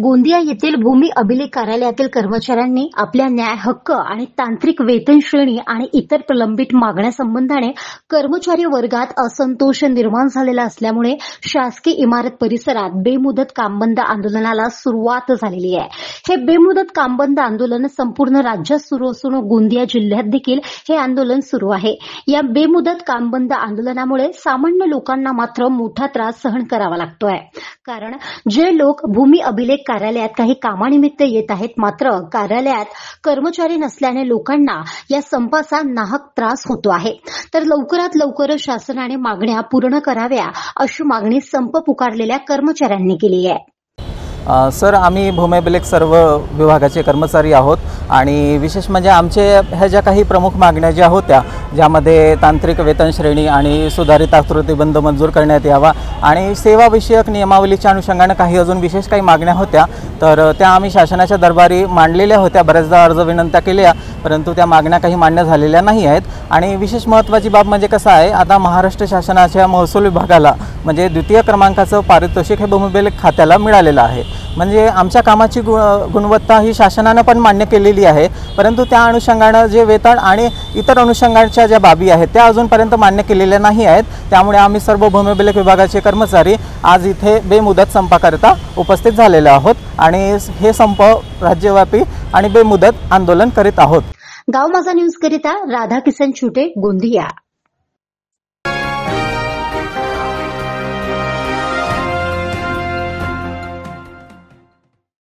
गोंदिया येथील भूमी अभिलेख कार्यालयातील कर्मचाऱ्यांनी आपल्या न्याय हक्क आणि तांत्रिक वेतन श्रेणी आणि इतर प्रलंबित मागण्यासंबंधाने कर्मचारी वर्गात असंतोष निर्माण झालेला असल्यामुळे शासकीय इमारत परिसरात बेमुदत कामबंद आंदोलनाला सुरुवात झालेली आहे। हे बेमुदत कामबंद आंदोलन संपूर्ण राज्यात सुरू असून गोंदिया जिल्ह्यात देखील हे आंदोलन सुरू आहे। या बेमुदत कामबंद आंदोलनामुळे सामान्य लोकांना मात्र मोठा त्रास सहन करावा लागतोय। कारण जे लोक भूमी अभिलेख कार्यालयात काही कामानिमित्त येत आहेत, मात्र कार्यालयात कर्मचारी नसल्याने लोकांना या संपाचा नाहक त्रास होतो आहे। तर लवकरात लवकर शासनाने मागण्या पूर्ण कराव्या अशी मागणी संप पुकारलेल्या कर्मचाऱ्यांनी केली आहे। सर, आम्ही भूमी अभिलेख सर्व विभागाचे कर्मचारी आहोत आणि विशेष म्हणजे ह्या ज्या काही प्रमुख मागण्या ज्या होत्या, ज्यामध्ये तांत्रिक वेतन श्रेणी आणि सुधारित आकृती बंद मंजूर करण्यात यावा आणि सेवाविषयक नियमावलीच्या अनुषंगाने काही अजून विशेष काही मागण्या होत्या, तर त्या आम्ही शासनाच्या दरबारी मांडलेल्या होत्या। बऱ्याचदा अर्ज विनंत्या केल्या, परंतु त्या मागण्या काही मान्य झालेल्या नाही आहेत। आणि विशेष महत्त्वाची बाब म्हणजे कसं आहे, आता महाराष्ट्र शासनाच्या महसूल विभागाला म्हणजे द्वितीय क्रमांकाचं पारितोषिक हे भूमी अभिलेख खात्याला मिळालेलं आहे। म्हणजे आमच्या कामाची गुणवत्ता ही शासनाने पण मान्य केलेली आहे, परंतु त्या अनुषंगाने जे वेतन आणि इतर अनुषंगाच्या ज्या बाबी आहेत त्या अजूनपर्यंत मान्य केलेल्या नाही आहेत। त्यामुळे आम्ही सर्व भूमी अभिलेख विभागाचे कर्मचारी आज इथे बेमुदत संपाकरिता उपस्थित झालेले आहोत आणि हे संप राज्यव्यापी आणि बेमुदत आंदोलन करीत आहोत। गाव माझा न्यूज करिता राधा किसन छुटे, गोंदिया।